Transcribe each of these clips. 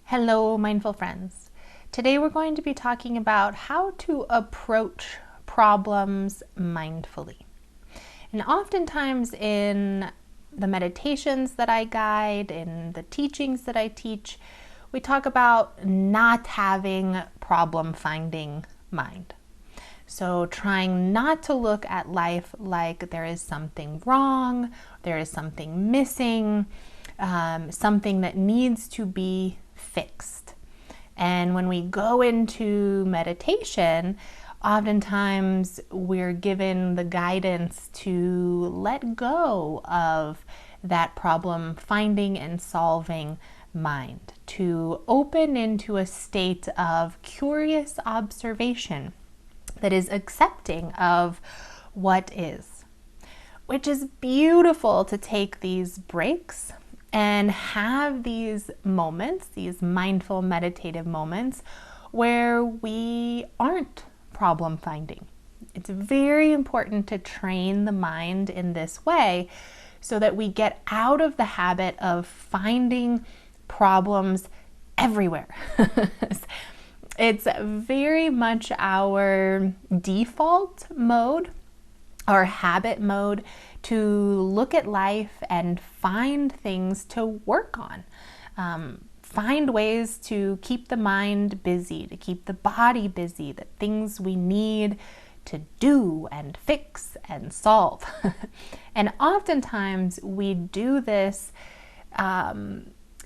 Hello, mindful friends. Today we're going to be talking about how to approach problems mindfully. And oftentimes in the meditations that I guide, in the teachings that I teach, we talk about not having problem-finding mind. So trying not to look at life like there is something wrong, there is something missing, something that needs to be fixed. And when we go into meditation, oftentimes we're given the guidance to let go of that problem finding and solving mind, to open into a state of curious observation that is accepting of what is, which is beautiful to take these breaks and have these moments, these mindful meditative moments where we aren't problem finding. It's very important to train the mind in this way so that we get out of the habit of finding problems everywhere. It's very much our default mode, our habit mode, to look at life and find things to work on. Find ways to keep the mind busy, to keep the body busy, the things we need to do and fix and solve. And oftentimes we do this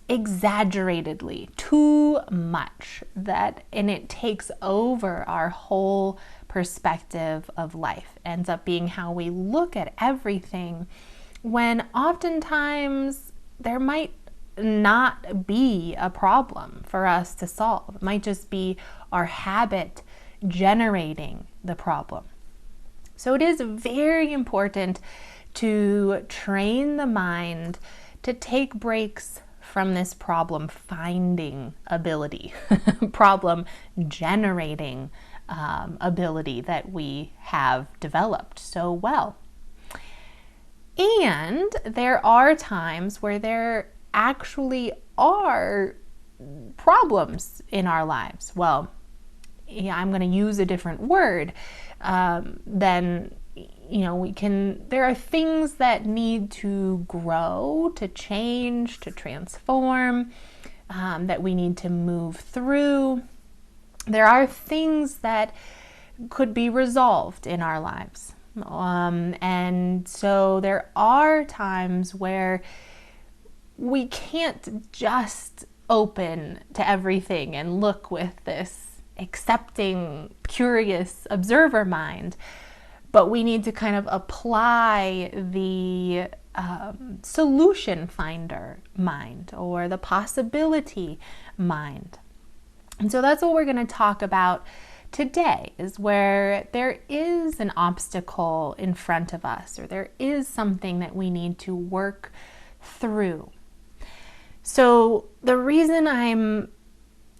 exaggeratedly, too much, and it takes over our whole perspective of life. It ends up being how we look at everything, when oftentimes there might not be a problem for us to solve. It might just be our habit generating the problem. So it is very important to train the mind to take breaks from this problem finding ability, problem generating ability that we have developed so well. And there are times where there actually are problems in our lives. Well, yeah, I'm going to use a different word than, there are things that need to grow, to change, to transform, that we need to move through. There are things that could be resolved in our lives. And so there are times where we can't just open to everything and look with this accepting, curious observer mind, but we need to kind of apply the solution finder mind or the possibility mind. And so that's what we're going to talk about today, is where there is an obstacle in front of us, or there is something that we need to work through. So the reason I'm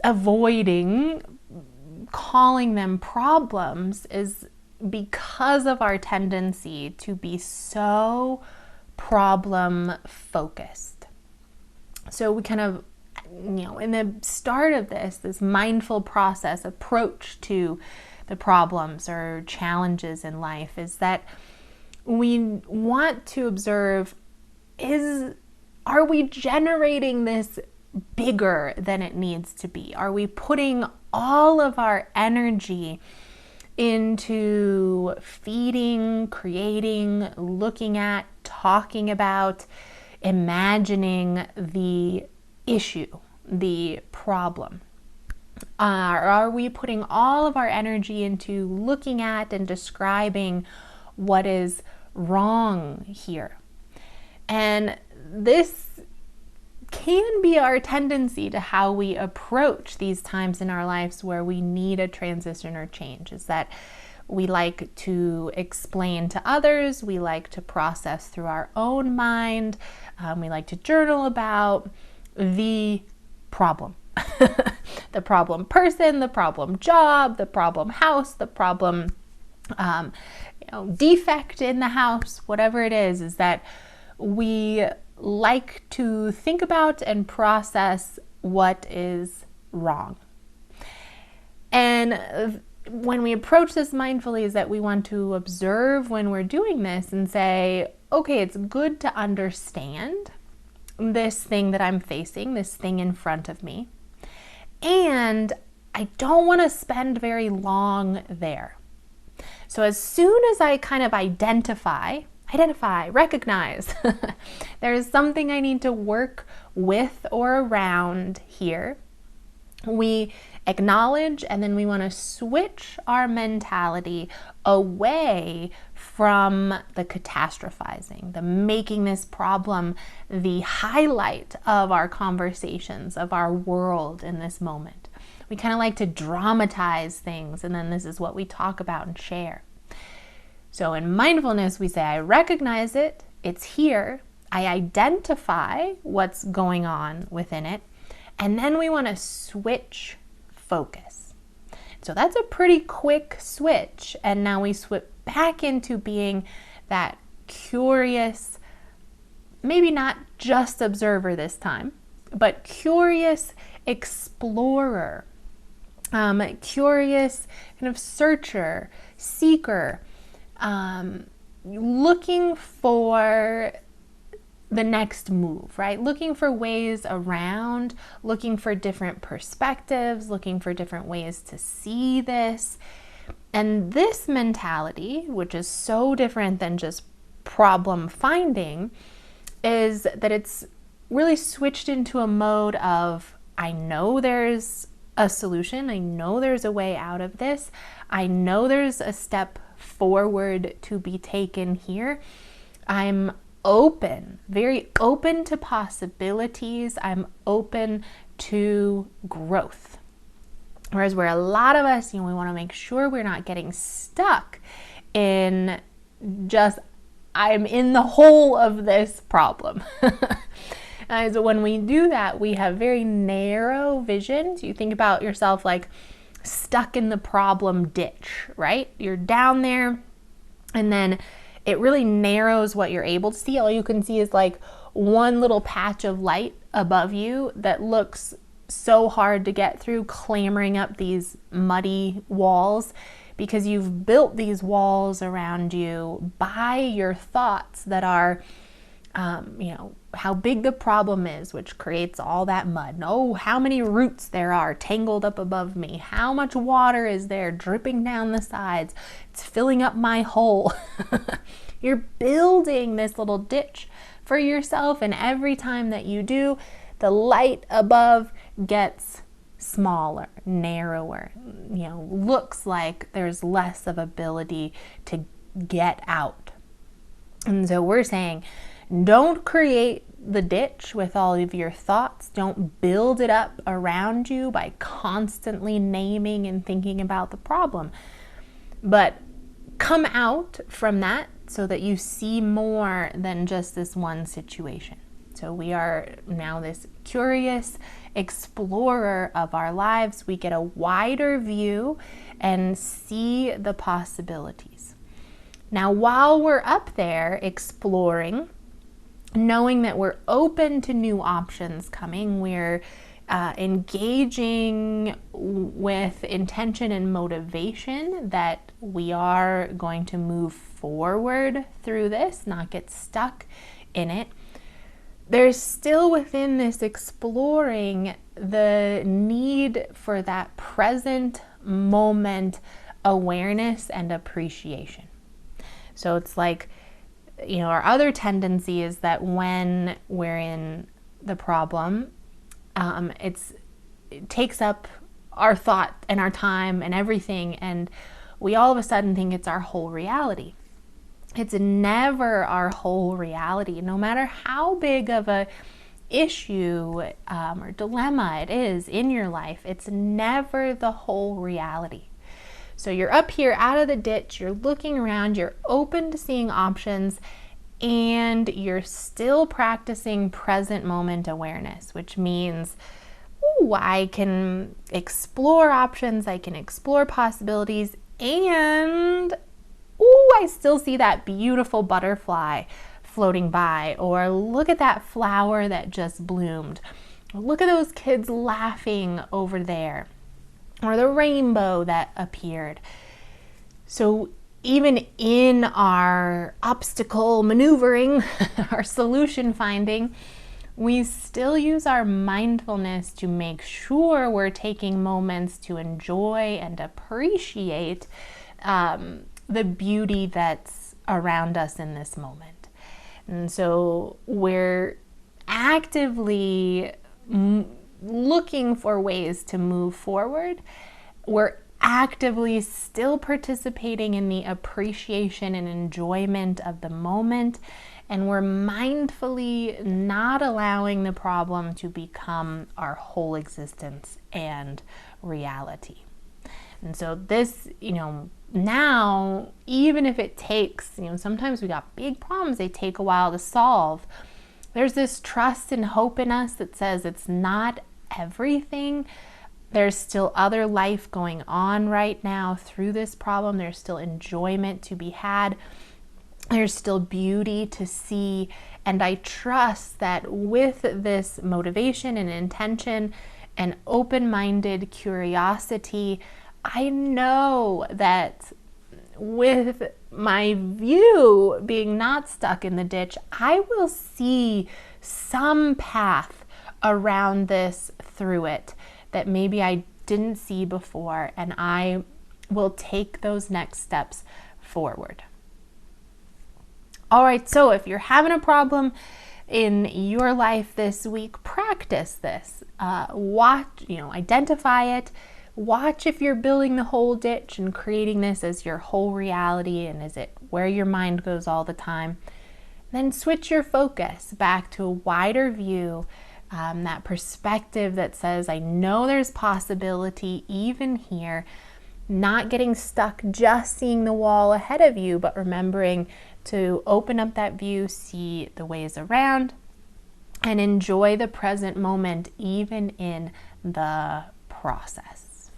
avoiding calling them problems is because of our tendency to be so problem focused. So we kind of, in the start of this mindful process approach to the problems or challenges in life, is that we want to observe, are we generating this bigger than it needs to be? Are we putting all of our energy into feeding, creating, looking at, talking about, imagining the issue, the problem? Are we putting all of our energy into looking at and describing what is wrong here? And this can be our tendency to how we approach these times in our lives where we need a transition or change, is that we like to explain to others, we like to process through our own mind, we like to journal about the problem. The problem person, the problem job, the problem house, the problem defect in the house, whatever it is that we like to think about and process what is wrong. And when we approach this mindfully is that we want to observe when we're doing this and say, okay, it's good to understand this thing that I'm facing, this thing in front of me. And I don't want to spend very long there. So as soon as I kind of identify, recognize there's something I need to work with or around here, we acknowledge, and then we want to switch our mentality away from the catastrophizing, the making this problem the highlight of our conversations, of our world in this moment. We kind of like to dramatize things, and then this is what we talk about and share. So in mindfulness, we say, I recognize it, it's here, I identify what's going on within it, and then we want to switch focus. So that's a pretty quick switch, and now we switch back into being that curious, maybe not just observer this time, but curious explorer, curious kind of searcher, seeker, looking for the next move, right? Looking for ways around, looking for different perspectives, looking for different ways to see this. And this mentality, which is so different than just problem finding, is that it's really switched into a mode of, I know there's a solution, I know there's a way out of this, I know there's a step forward to be taken here. I'm open, very open to possibilities. I'm open to growth. Whereas where a lot of us, we want to make sure we're not getting stuck in just, I'm in the hole of this problem. So when we do that, we have very narrow visions. You think about yourself like stuck in the problem ditch, right? You're down there, and then it really narrows what you're able to see. All you can see is like one little patch of light above you that looks so hard to get through, clambering up these muddy walls, because you've built these walls around you by your thoughts that are, how big the problem is, which creates all that mud. And oh, how many roots there are tangled up above me. How much water is there dripping down the sides. It's filling up my hole. You're building this little ditch for yourself, and every time that you do, the light above gets smaller, narrower, looks like there's less of ability to get out. And so we're saying, don't create the ditch with all of your thoughts. Don't build it up around you by constantly naming and thinking about the problem. But come out from that so that you see more than just this one situation. So we are now this curious explorer of our lives. We get a wider view and see the possibilities. Now, while we're up there exploring, knowing that we're open to new options coming, we're engaging with intention and motivation that we are going to move forward through this, not get stuck in it. There's still within this exploring the need for that present moment awareness and appreciation. So it's like, our other tendency is that when we're in the problem, it takes up our thought and our time and everything, and we all of a sudden think it's our whole reality. It's never our whole reality. No matter how big of a issue or dilemma it is in your life, it's never the whole reality. So you're up here out of the ditch, you're looking around, you're open to seeing options, and you're still practicing present moment awareness, which means, I can explore options, I can explore possibilities, and I still see that beautiful butterfly floating by, or look at that flower that just bloomed. Look at those kids laughing over there, or the rainbow that appeared. So even in our obstacle maneuvering, our solution finding, we still use our mindfulness to make sure we're taking moments to enjoy and appreciate the beauty that's around us in this moment. And so we're actively looking for ways to move forward. We're actively still participating in the appreciation and enjoyment of the moment, and we're mindfully not allowing the problem to become our whole existence and reality. And so this, now, even if it takes, sometimes we got big problems, they take a while to solve. There's this trust and hope in us that says it's not everything. There's still other life going on right now through this problem. There's still enjoyment to be had. There's still beauty to see. And I trust that with this motivation and intention and open-minded curiosity, I know that with my view being not stuck in the ditch, I will see some path around this through it that maybe I didn't see before, and I will take those next steps forward. All right, so if you're having a problem in your life this week, practice this. Identify it. Watch if you're building the whole ditch and creating this as your whole reality, and is it where your mind goes all the time. Then switch your focus back to a wider view, that perspective that says, I know there's possibility even here, not getting stuck just seeing the wall ahead of you, but remembering to open up that view, see the ways around, and enjoy the present moment even in the process.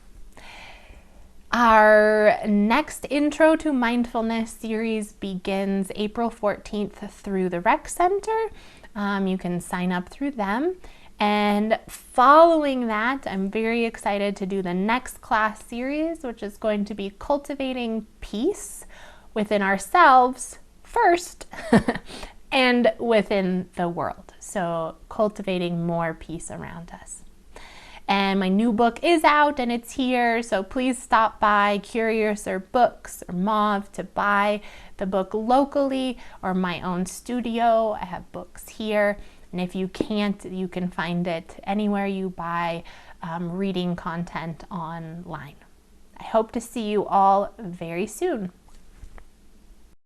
Our next Intro to Mindfulness series begins April 14th through the Rec Center. You can sign up through them. And following that, I'm very excited to do the next class series, which is going to be cultivating peace within ourselves first and within the world. So cultivating more peace around us. And my new book is out and it's here, so please stop by Curious or Books or Mauve to buy the book locally, or my own studio. I have books here, and if you can't, you can find it anywhere you buy reading content online. I hope to see you all very soon.